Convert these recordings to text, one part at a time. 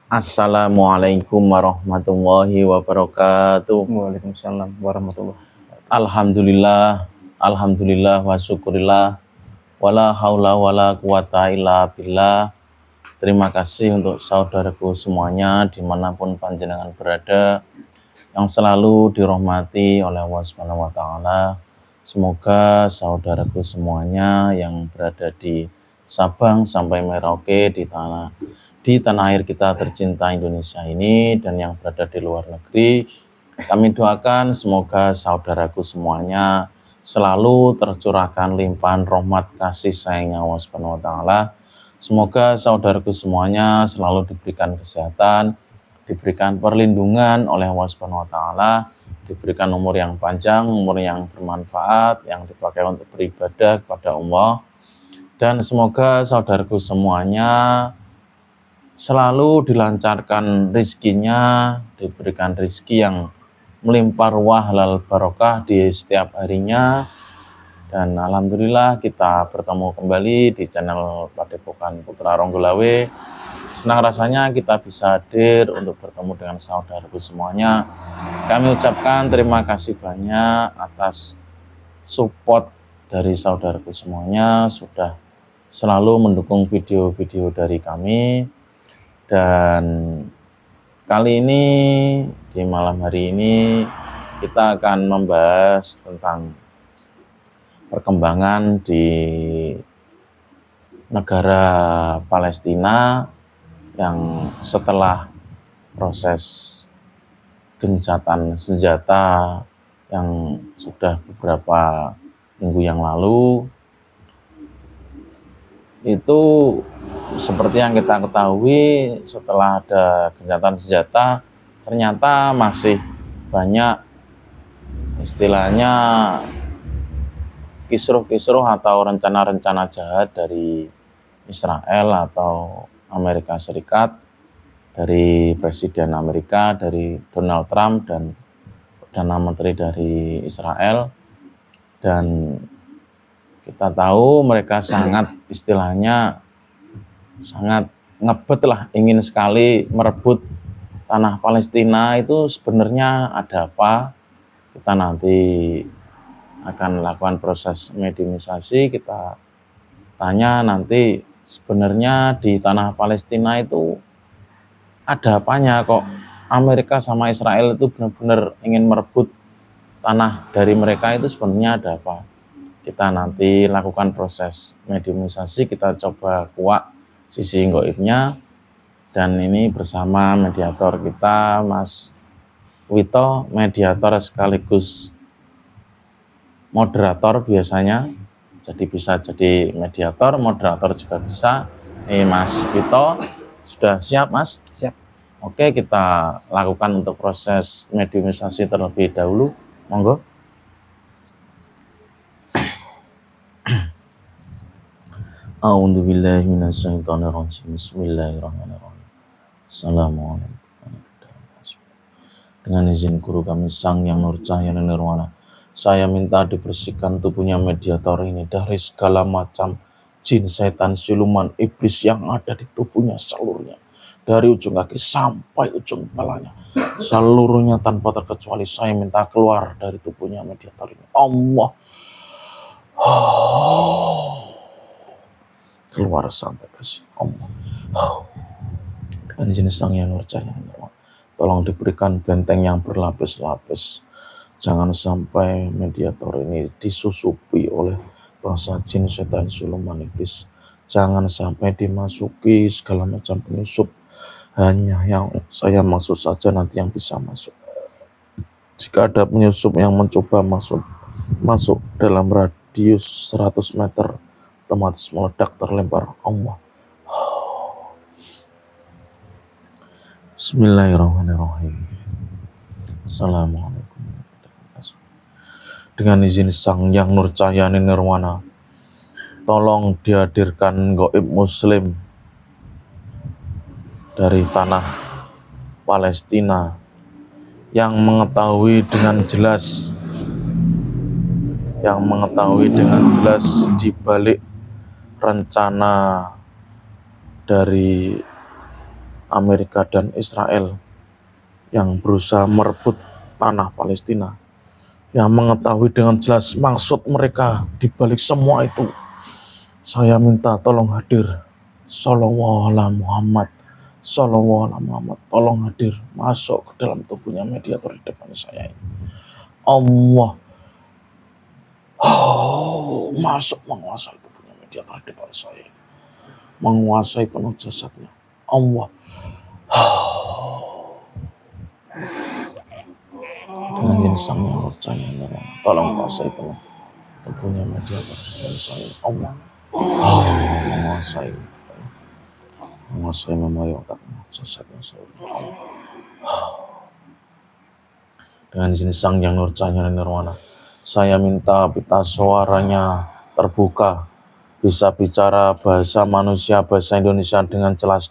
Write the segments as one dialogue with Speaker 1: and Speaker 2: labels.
Speaker 1: Assalamualaikum warahmatullahi wabarakatuh.
Speaker 2: Waalaikumsalam warahmatullahi wabarakatuh.
Speaker 1: Alhamdulillah wa syukurillah. Wala haula wala quwata illa billah. Terima kasih untuk saudaraku semuanya dimanapun panjenengan berada, yang selalu dirahmati oleh Allah Subhanahu wa Ta'ala. Semoga saudaraku semuanya yang berada di Sabang sampai Merauke di tanah air kita tercinta Indonesia ini, dan yang berada di luar negeri, kami doakan semoga saudaraku semuanya selalu tercurahkan limpahan rahmat kasih sayangnya Allah Subhanahu wa Ta'ala. Semoga saudaraku semuanya selalu diberikan kesehatan, diberikan perlindungan oleh Allah Subhanahu wa Ta'ala, diberikan umur yang panjang, umur yang bermanfaat, yang dipakai untuk beribadah kepada Allah. Dan semoga saudaraku semuanya selalu dilancarkan rizkinya, diberikan rizki yang melimpah ruah halal barokah di setiap harinya. Dan alhamdulillah kita bertemu kembali di channel Padepokan Putra Ronggolawe. Senang rasanya kita bisa hadir untuk bertemu dengan saudaraku semuanya. Kami ucapkan terima kasih banyak atas support dari saudaraku semuanya, sudah selalu mendukung video-video dari kami. Dan kali ini, di malam hari ini, kita akan membahas tentang perkembangan di negara Palestina yang setelah proses gencatan senjata yang sudah beberapa minggu yang lalu, itu seperti yang kita ketahui, setelah ada gencatan senjata ternyata masih banyak istilahnya kisruh-kisruh atau rencana-rencana jahat dari Israel atau Amerika Serikat, dari Presiden Amerika, dari Donald Trump, dan Perdana Menteri dari Israel. Dan kita tahu mereka sangat istilahnya sangat ngebet lah, ingin sekali merebut tanah Palestina. Itu sebenarnya ada apa? Kita nanti akan lakukan proses mediumisasi, kita tanya nanti sebenarnya di tanah Palestina itu ada apanya kok Amerika sama Israel itu benar-benar ingin merebut tanah dari mereka, itu sebenarnya ada apa? Kita nanti lakukan proses mediumisasi, kita coba kuak sisi gaibnya. Dan ini bersama mediator kita, Mas Wito, mediator sekaligus moderator biasanya. Jadi bisa jadi mediator, moderator juga bisa. Ini Mas Wito, sudah siap Mas?
Speaker 2: Siap.
Speaker 1: Oke, kita lakukan untuk proses mediumisasi terlebih dahulu. Monggo. A'udzubillahi minasyaitonirrajim. Bismillahirrahmanirrahim. Assalamualaikum warahmatullahi wabarakatuh. Dengan izin guru kami Sang Yang Nur Cahaya Nirwana, saya minta dibersihkan tubuhnya mediator ini dari segala macam jin, setan, siluman, iblis yang ada di tubuhnya seluruhnya, dari ujung kaki sampai ujung kepalanya, seluruhnya tanpa terkecuali. Saya minta keluar dari tubuhnya mediator ini. Allah, keluar sampai bersih. Allah, dengan izin Sang Yang Nur Cahaya Nirwana, tolong diberikan benteng yang berlapis-lapis. Jangan sampai mediator ini disusupi oleh bangsa jin, setan, siluman, iblis. Jangan sampai dimasuki segala macam penyusup. Hanya yang saya maksud saja nanti yang bisa masuk. Jika ada penyusup yang mencoba masuk dalam radius 100 meter, otomatis meledak, terlempar. Allah. Bismillahirrahmanirrahim. Assalamualaikum. Dengan izin Sang Yang Nur Cahaya Nirwana, tolong dihadirkan gaib muslim dari tanah Palestina yang mengetahui dengan jelas di balik rencana dari Amerika dan Israel yang berusaha merebut tanah Palestina, yang mengetahui dengan jelas maksud mereka di balik semua itu. Saya minta tolong hadir. Shallallahu ala Muhammad. Shallallahu ala Muhammad. Tolong hadir masuk ke dalam tubuhnya mediator di depan saya ini. Allah masuk menguasai tubuhnya mediator di depan saya, menguasai penuh jasadnya. Allah dengan insang yang percaya, tolong kuasai penuh tubuhnya mediator di depan saya. Allah menguasai memori otaknya, jasadnya saya. Dengan izin Sang Yang Nurjanya Nirwana, saya minta pita suaranya terbuka, bisa bicara bahasa manusia, bahasa Indonesia dengan jelas,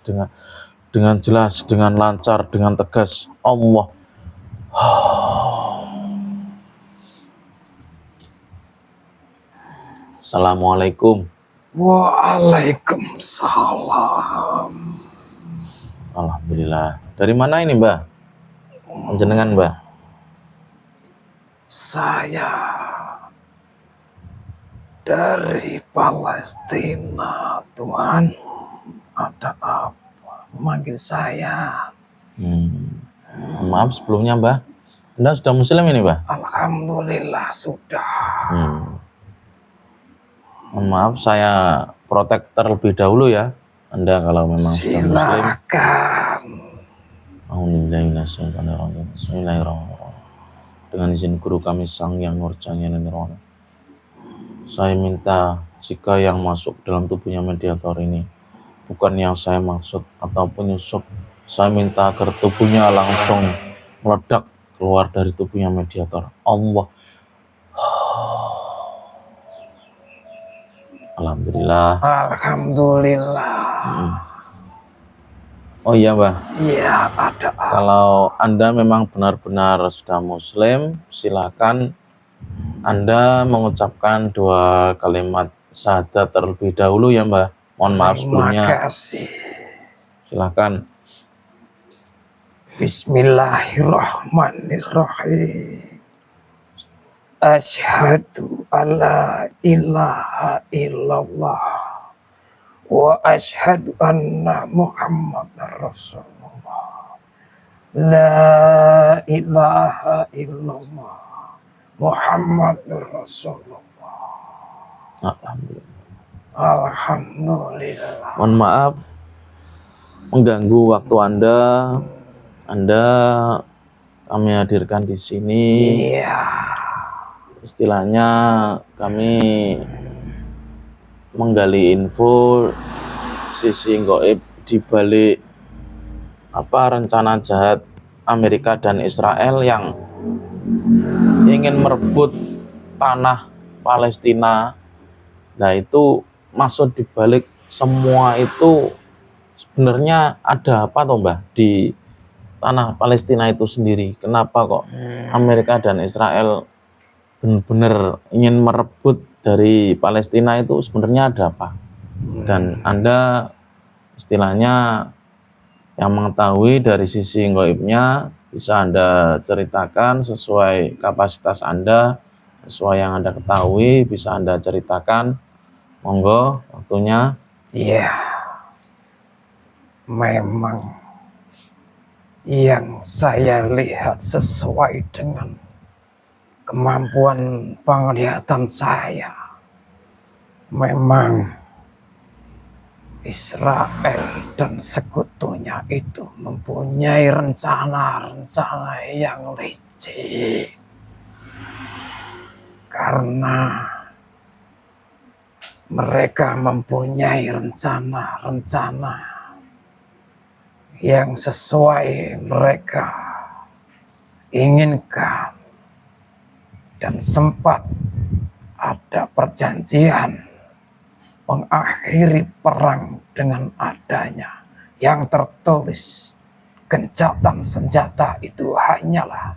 Speaker 1: dengan lancar, dengan tegas. Allah Assalamualaikum.
Speaker 2: Waalaikumsalam.
Speaker 1: Alhamdulillah. Dari mana ini, Mbah? Jenengan, Mbah?
Speaker 2: Saya dari Palestina, Tuhan. Ada apa? Memanggil saya.
Speaker 1: Maaf sebelumnya, Mbah. Anda sudah Muslim ini, Mbah?
Speaker 2: Alhamdulillah sudah.
Speaker 1: Mohon maaf, saya protek terlebih dahulu ya. Anda kalau memang sudah Muslim.
Speaker 2: Silakan.
Speaker 1: Bismillahirrahmanirrahim. Dengan izin guru kami Sang Yang Nurjanya Nirwana, saya minta jika yang masuk dalam tubuhnya mediator ini bukan yang saya maksud atau penyusup, saya minta agar tubuhnya langsung meledak keluar dari tubuhnya mediator. Allah. Alhamdulillah.
Speaker 2: Alhamdulillah.
Speaker 1: Oh iya, Mbah.
Speaker 2: Iya, ada.
Speaker 1: Kalau Anda memang benar-benar sudah Muslim, silakan Anda mengucapkan 2 kalimat syahadat terlebih dahulu ya, Mbah. Mohon maaf sebelumnya.
Speaker 2: Terima kasih.
Speaker 1: Silakan.
Speaker 2: Bismillahirrahmanirrahim. Asyhadu alla ilaha illallah wa asyhadu anna Muhammadar Rasulullah. La ilaha illallah Muhammadur Rasulullah.
Speaker 1: Alhamdulillah.
Speaker 2: Alhamdulillah.
Speaker 1: Mohon maaf mengganggu waktu Anda. Kami hadirkan di sini.
Speaker 2: Iya.
Speaker 1: Istilahnya kami menggali info sisi gaib di balik rencana jahat Amerika dan Israel yang ingin merebut tanah Palestina. Nah, itu maksud di balik semua itu sebenarnya ada apa toh, Mbah, di tanah Palestina itu sendiri? Kenapa kok Amerika dan Israel benar-benar ingin merebut dari Palestina itu sebenarnya ada apa? Dan Anda istilahnya yang mengetahui dari sisi gaibnya bisa Anda ceritakan sesuai kapasitas Anda, sesuai yang Anda ketahui bisa Anda ceritakan. Monggo waktunya.
Speaker 2: Iya. Memang yang saya lihat sesuai dengan kemampuan penglihatan saya, memang Israel dan sekutunya itu mempunyai rencana-rencana yang licik. Karena mereka mempunyai rencana-rencana yang sesuai mereka inginkan. Dan sempat ada perjanjian mengakhiri perang dengan adanya yang tertulis gencatan senjata itu hanyalah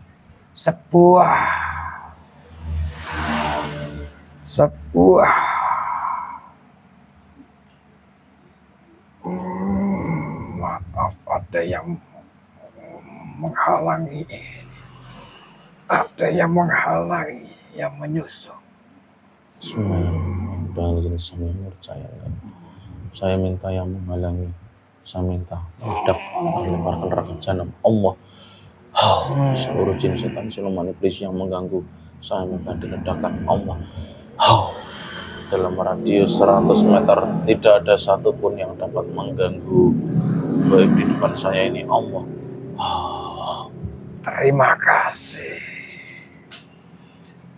Speaker 2: sebuah maaf ada yang menghalangi ini, ada yang menghalangi, yang menyusup.
Speaker 1: Saya minta yang menghalangi, saya minta meledak, melemparkan neraka jahanam Allah. Seluruh jin, setan, siluman, iblis yang mengganggu, saya minta diledakkan Allah. Dalam radius 100 meter tidak ada satupun yang dapat mengganggu, baik di depan saya ini Allah.
Speaker 2: Terima kasih.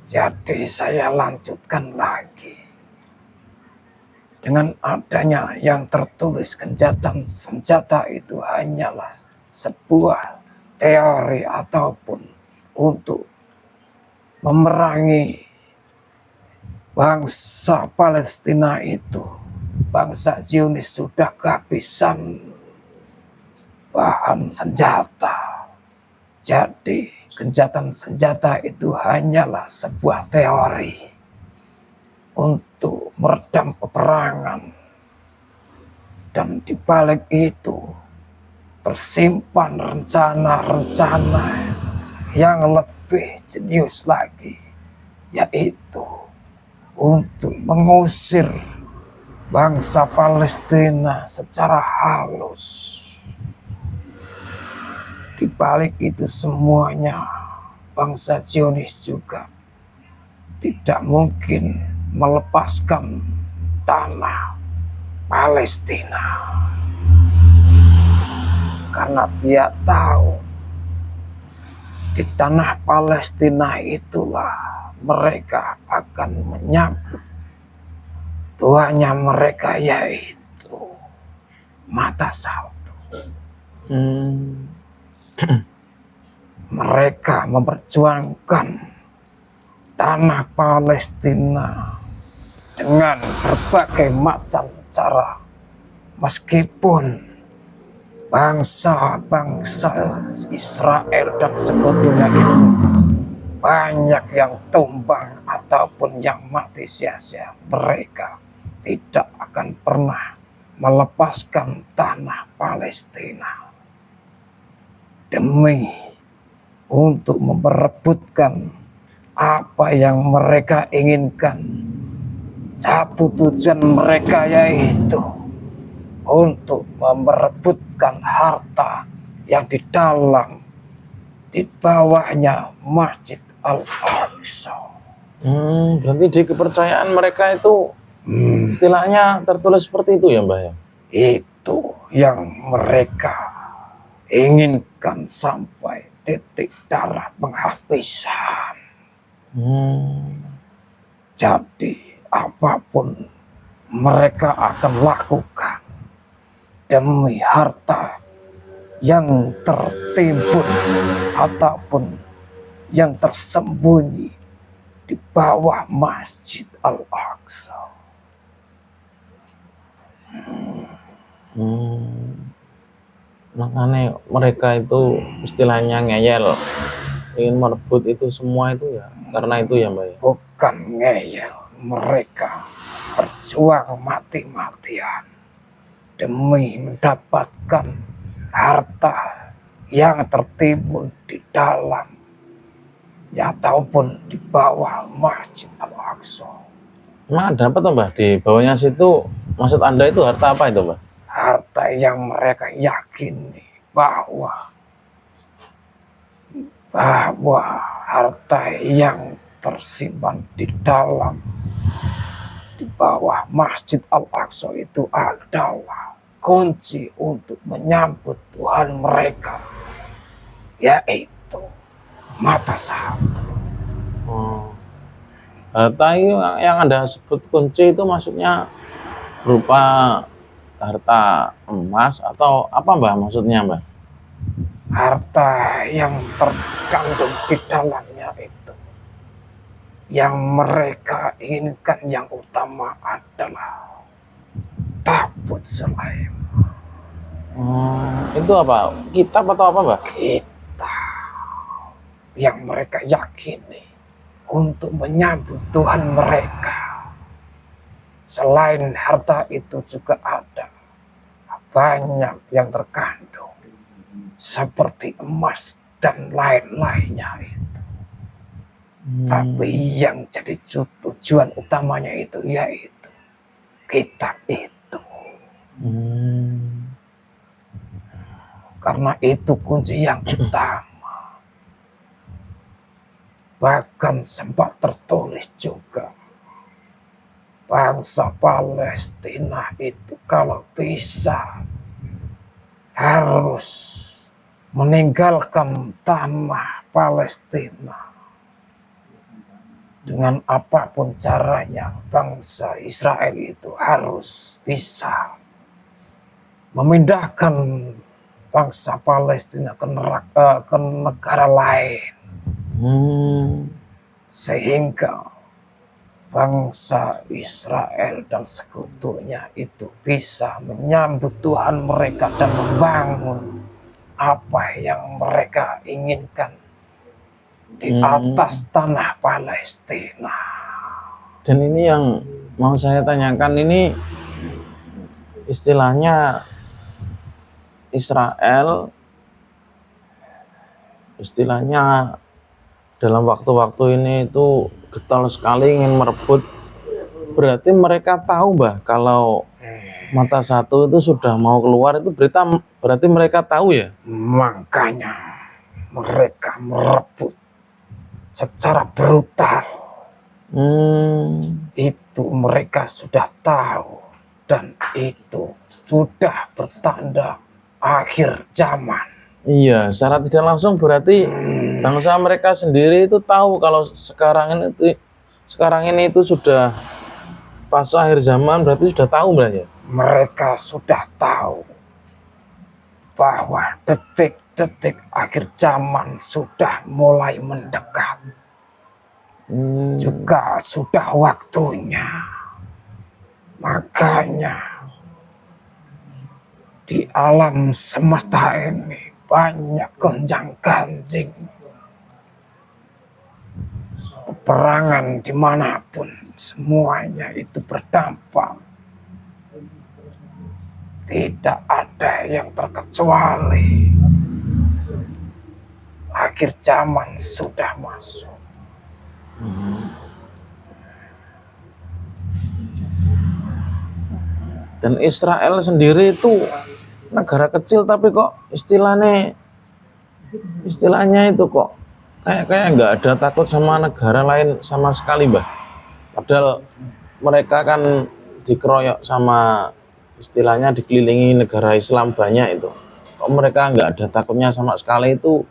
Speaker 2: Jadi saya lanjutkan lagi. Dengan adanya yang tertulis gencatan senjata itu hanyalah sebuah teori ataupun untuk memerangi bangsa Palestina itu. Bangsa Zionis sudah kehabisan bahan senjata. Jadi gencatan senjata itu hanyalah sebuah teori untuk meredam peperangan. Dan di balik itu tersimpan rencana-rencana yang lebih jenius lagi, yaitu untuk mengusir bangsa Palestina secara halus. Di balik itu semuanya, bangsa Zionis juga tidak mungkin melepaskan tanah Palestina. Karena dia tahu di tanah Palestina itulah mereka akan menyambut tuannya mereka, yaitu mata satu. Mereka memperjuangkan tanah Palestina dengan berbagai macam cara, meskipun bangsa-bangsa Israel dan sekutunya itu banyak yang tumbang ataupun yang mati sia-sia, mereka tidak akan pernah melepaskan tanah Palestina demi untuk memperebutkan apa yang mereka inginkan. Satu tujuan mereka yaitu untuk merebutkan harta yang di bawahnya Masjid Al-Aqsa.
Speaker 1: Berarti di kepercayaan mereka itu istilahnya tertulis seperti itu ya, Mbah ya?
Speaker 2: Itu yang mereka inginkan sampai titik darah penghabisan. Jadi apapun mereka akan lakukan demi harta yang tertimbun ataupun yang tersembunyi di bawah Masjid Al-Aqsa.
Speaker 1: Makanya mereka itu istilahnya ngeyel, ingin merebut itu semua itu ya karena itu ya, Mbak ya?
Speaker 2: Bukan ngeyel, mereka berjuang mati-matian demi mendapatkan harta yang tertimbun di dalam ataupun di bawah Masjid Al-Aqsa.
Speaker 1: Emang dapat Mbah di bawahnya situ, maksud Anda itu harta apa itu, Mbah?
Speaker 2: Harta yang mereka yakini bahwa harta yang tersimpan di bawah Masjid Al-Aqsa itu adalah kunci untuk menyambut Tuhan mereka, yaitu mata satu.
Speaker 1: Harta yang Anda sebut kunci itu maksudnya berupa harta emas atau apa, Mbah, maksudnya, Mbah?
Speaker 2: Harta yang terkandung di dalamnya itu, yang mereka inginkan yang utama adalah tabut Sulaiman.
Speaker 1: Itu apa? Kitab atau apa, Mbah?
Speaker 2: Kitab yang mereka yakini untuk menyambut Tuhan mereka. Selain harta itu juga ada banyak yang terkandung seperti emas dan lain-lainnya itu. Tapi yang jadi tujuan utamanya itu yaitu kitab itu. Karena itu kunci yang utama. Bahkan sempat tertulis juga, bangsa Palestina itu kalau bisa harus meninggalkan tanah Palestina dengan apapun caranya. Bangsa Israel itu harus bisa memindahkan bangsa Palestina ke negara lain, sehingga bangsa Israel dan sekutunya itu bisa menyambut Tuhan mereka dan membangun apa yang mereka inginkan di atas tanah Palestina.
Speaker 1: Dan ini yang mau saya tanyakan, ini istilahnya Israel, istilahnya dalam waktu-waktu ini itu getol sekali ingin merebut. Berarti mereka tahu, Mbah, kalau mata satu itu sudah mau keluar, itu berarti mereka tahu ya?
Speaker 2: Makanya mereka merebut secara brutal. Itu mereka sudah tahu, dan itu sudah bertanda akhir zaman.
Speaker 1: Iya, secara tidak langsung berarti bangsa mereka sendiri itu tahu kalau sekarang ini itu sudah fase akhir zaman, berarti sudah tahu berarti ya?
Speaker 2: Mereka sudah tahu bahwa detik-detik akhir zaman sudah mulai mendekat. Juga sudah waktunya. Makanya di alam semesta ini banyak gonjang-ganjing, peperangan dimanapun, semuanya itu berdampak. Tidak ada yang terkecuali. Akhir zaman sudah masuk.
Speaker 1: Dan Israel sendiri itu negara kecil, tapi kok istilahnya itu kok kayak nggak ada takut sama negara lain sama sekali, Mbah. Padahal mereka kan dikeroyok sama, istilahnya dikelilingi negara Islam banyak itu. Kok mereka nggak ada takutnya sama sekali itu?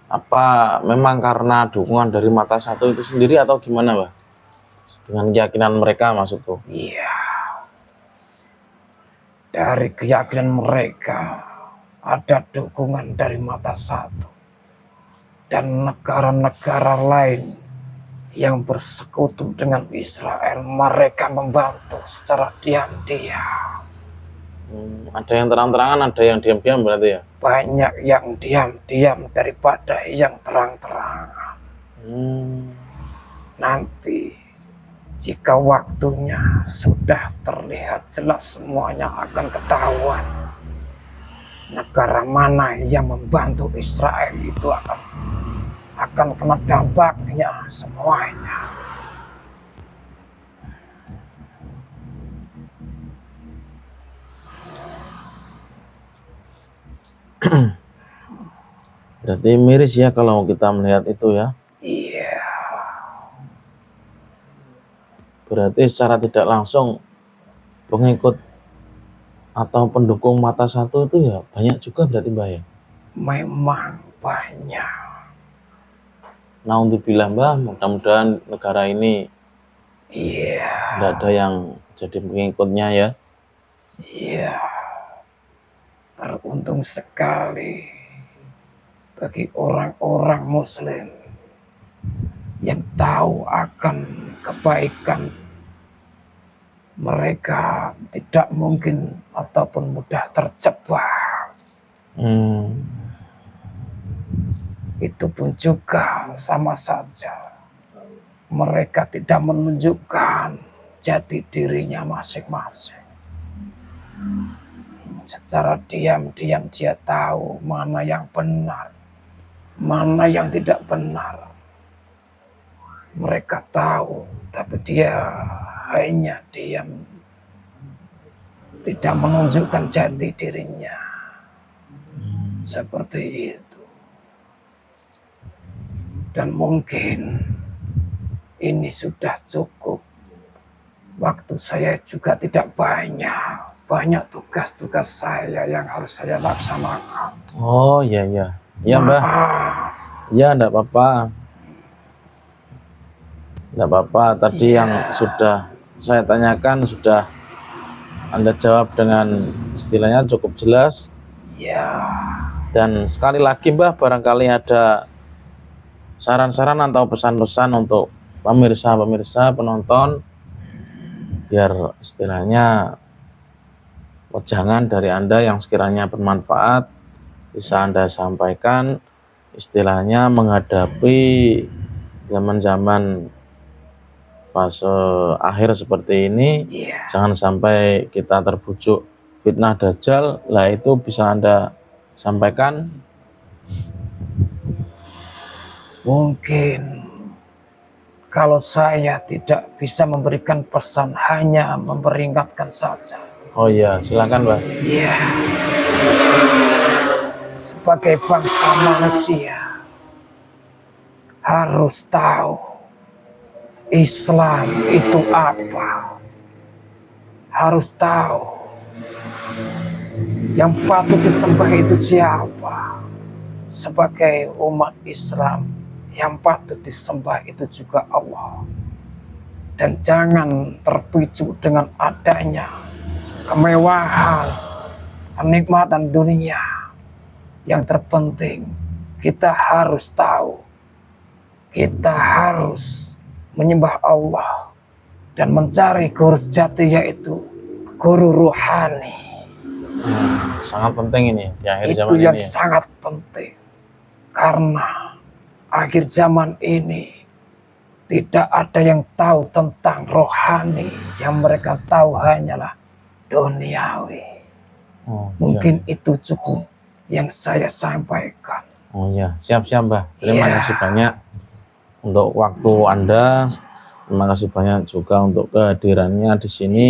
Speaker 1: Apa memang karena dukungan dari mata satu itu sendiri atau gimana, Mbah? Dengan keyakinan mereka maksudku.
Speaker 2: Iya. Dari keyakinan mereka ada dukungan dari mata satu dan negara-negara lain yang bersekutu dengan Israel. Mereka membantu secara diam-diam.
Speaker 1: Ada yang terang-terangan, ada yang diam-diam berarti ya?
Speaker 2: Banyak yang diam-diam daripada yang terang-terangan. Nanti jika waktunya sudah terlihat jelas, semuanya akan ketahuan. Negara mana yang membantu Israel itu akan kena dampaknya semuanya.
Speaker 1: Berarti miris ya kalau kita melihat itu ya?
Speaker 2: Iya.
Speaker 1: Berarti secara tidak langsung pengikut atau pendukung mata satu itu ya banyak juga berarti, Mbah ya?
Speaker 2: Memang banyak.
Speaker 1: Nah, untuk bilang, Mbah, mudah-mudahan negara ini tidak ada yang jadi pengikutnya ya?
Speaker 2: Iya. Beruntung sekali bagi orang-orang Muslim yang tahu akan kebaikan. Mereka tidak mungkin ataupun mudah terjebak. Itu pun juga sama saja. Mereka tidak menunjukkan jati dirinya masing-masing. secara diam-diam dia tahu mana yang benar, mana yang tidak benar. Mereka tahu, tapi dia hanya diam, tidak menunjukkan jati dirinya. Seperti itu. Dan mungkin ini sudah cukup. Waktu saya juga tidak banyak. Banyak tugas-tugas saya yang harus saya laksanakan.
Speaker 1: Oh iya iya. Iya Mbah.
Speaker 2: Maaf.
Speaker 1: Ya enggak apa-apa. Enggak apa-apa. Tadi yang sudah saya tanyakan sudah Anda jawab dengan istilahnya cukup jelas.
Speaker 2: Ya.
Speaker 1: Dan sekali lagi Mbah, barangkali ada saran-saran atau pesan-pesan untuk pemirsa-pemirsa penonton biar istilahnya wejangan dari Anda yang sekiranya bermanfaat bisa Anda sampaikan istilahnya menghadapi zaman-zaman fase akhir seperti ini. Jangan sampai kita terbujuk fitnah dajjal. Lah itu bisa Anda sampaikan.
Speaker 2: Mungkin kalau saya tidak bisa memberikan pesan, hanya memperingatkan saja.
Speaker 1: Oh iya, silakan Mbak.
Speaker 2: Iya. Sebagai bangsa manusia harus tahu Islam itu apa. Harus tahu yang patut disembah itu siapa. Sebagai umat Islam yang patut disembah itu juga Allah. Dan jangan terpicu dengan adanya kemewahan, kenikmatan dunia. Yang terpenting kita harus tahu, kita harus menyembah Allah dan mencari guru sejati, yaitu guru rohani.
Speaker 1: Sangat penting ini di akhir
Speaker 2: Itu
Speaker 1: zaman
Speaker 2: yang
Speaker 1: ini.
Speaker 2: sangat penting, karena akhir zaman ini tidak ada yang tahu tentang rohani. Yang mereka tahu hanyalah duniawi. Mungkin itu cukup yang saya sampaikan.
Speaker 1: Oh iya, siap-siap Mbah. Terima kasih banyak untuk waktu Anda. Terima kasih banyak juga untuk kehadirannya di sini.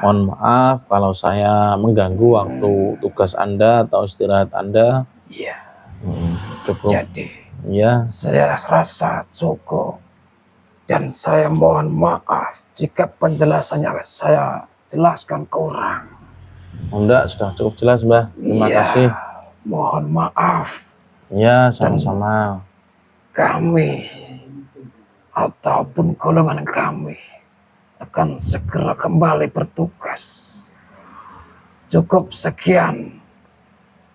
Speaker 1: Mohon maaf kalau saya mengganggu waktu tugas Anda atau istirahat Anda. Cukup.
Speaker 2: Jadi,
Speaker 1: ya,
Speaker 2: saya rasa cukup. Dan saya mohon maaf jika penjelasannya saya jelaskan kurang.
Speaker 1: Enggak, sudah cukup jelas Mbah. Terima kasih.
Speaker 2: Mohon maaf.
Speaker 1: Ya, sama-sama.
Speaker 2: Kami ataupun golongan kami akan segera kembali bertugas. Cukup sekian.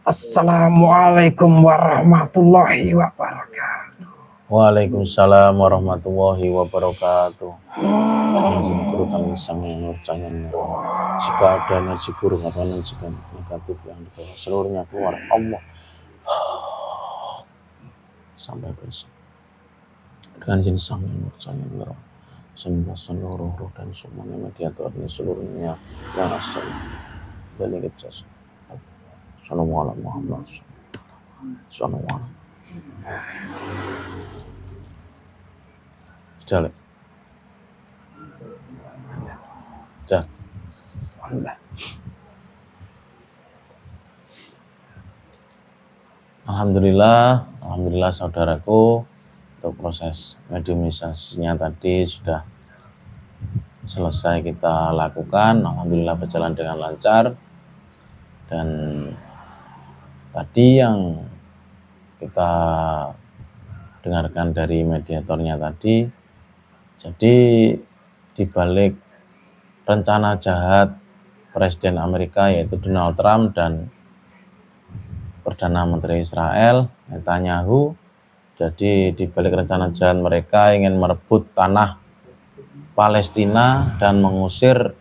Speaker 2: Assalamualaikum warahmatullahi wabarakatuh.
Speaker 1: Waalaikumsalam warahmatullahi wabarakatuh. Guru kami sang nurcannya. Jika ada energi buruk atau energi negatif yang dibawa seluruhnya keluar Allah. Sampai besok. Dengan izin sang nurcannya Allah. Sehingga seluruh roh dan semuanya mediatornya seluruhnya yang asal balik ke jasa. Sallallahu Muhammad. Sallallahu. Jalan. Jalan. Alhamdulillah saudaraku, untuk proses mediumisasinya tadi sudah selesai kita lakukan. Alhamdulillah berjalan dengan lancar. Dan tadi yang kita dengarkan dari mediatornya tadi, jadi dibalik rencana jahat Presiden Amerika yaitu Donald Trump dan Perdana Menteri Israel Netanyahu, jadi dibalik rencana jahat mereka ingin merebut tanah Palestina dan mengusir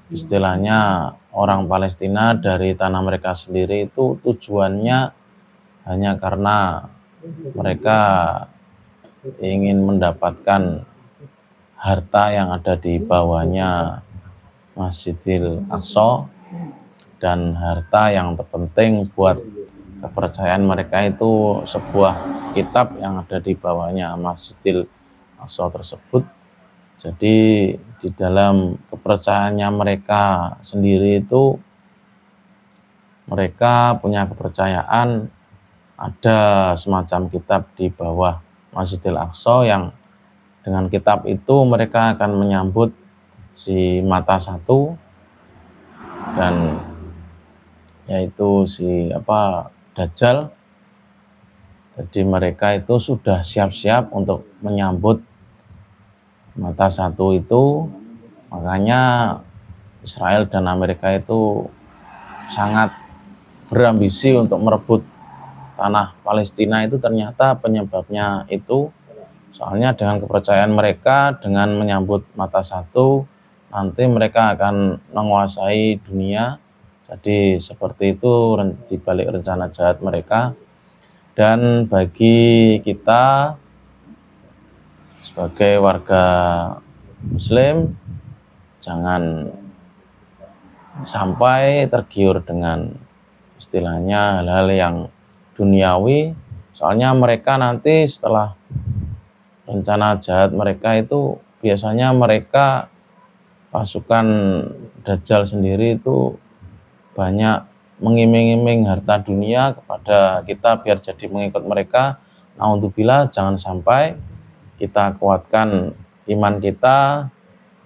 Speaker 1: istilahnya orang Palestina dari tanah mereka sendiri. Itu tujuannya hanya karena mereka ingin mendapatkan harta yang ada di bawahnya Masjidil Aqsa, dan harta yang terpenting buat kepercayaan mereka itu sebuah kitab yang ada di bawahnya Masjidil Aqsa tersebut. Jadi di dalam kepercayaannya mereka sendiri itu, mereka punya kepercayaan ada semacam kitab di bawah Masjidil Aqsa yang dengan kitab itu mereka akan menyambut si mata satu, dan yaitu si Dajjal. Jadi mereka itu sudah siap-siap untuk menyambut mata satu itu. Makanya Israel dan Amerika itu sangat berambisi untuk merebut tanah Palestina. Itu ternyata penyebabnya itu soalnya dengan kepercayaan mereka, dengan menyambut mata satu nanti mereka akan menguasai dunia. Jadi seperti itu dibalik rencana jahat mereka. Dan bagi kita sebagai warga Muslim, jangan sampai tergiur dengan istilahnya hal-hal yang duniawi. Soalnya mereka nanti setelah rencana jahat mereka itu, biasanya mereka pasukan Dajjal sendiri itu banyak mengiming-iming harta dunia kepada kita biar jadi mengikut mereka. Naudzubillah, jangan sampai. Kita kuatkan iman kita,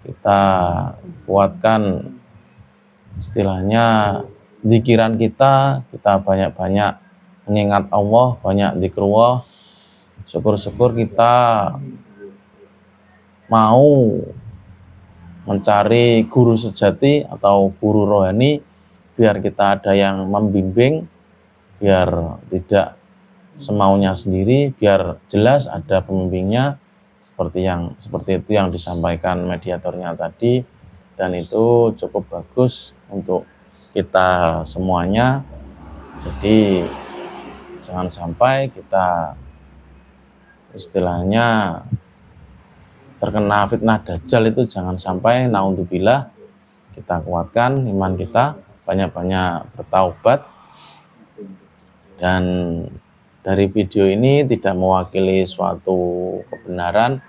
Speaker 1: kita kuatkan istilahnya zikiran kita banyak-banyak mengingat Allah, banyak zikrullah. Syukur-syukur kita mau mencari guru sejati atau guru rohani, biar kita ada yang membimbing, biar tidak semaunya sendiri, biar jelas ada pembimbingnya, seperti itu yang disampaikan mediatornya tadi. Dan itu cukup bagus untuk kita semuanya. Jadi jangan sampai kita istilahnya terkena fitnah Dajjal itu, jangan sampai. Naudzubillah, kita kuatkan iman kita, banyak-banyak bertaubat. Dan dari video ini tidak mewakili suatu kebenaran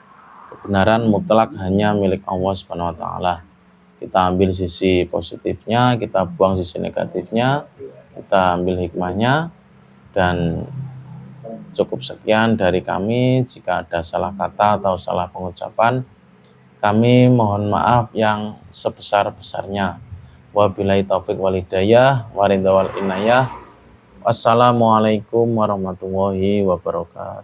Speaker 1: mutlak hanya milik Allah Subhanahu wa taala. Kita ambil sisi positifnya, kita buang sisi negatifnya, kita ambil hikmahnya. Dan cukup sekian dari kami. Jika ada salah kata atau salah pengucapan, kami mohon maaf yang sebesar-besarnya. Wabillahi taufik wal hidayah, waridha wal inayah. Wassalamualaikum warahmatullahi wabarakatuh.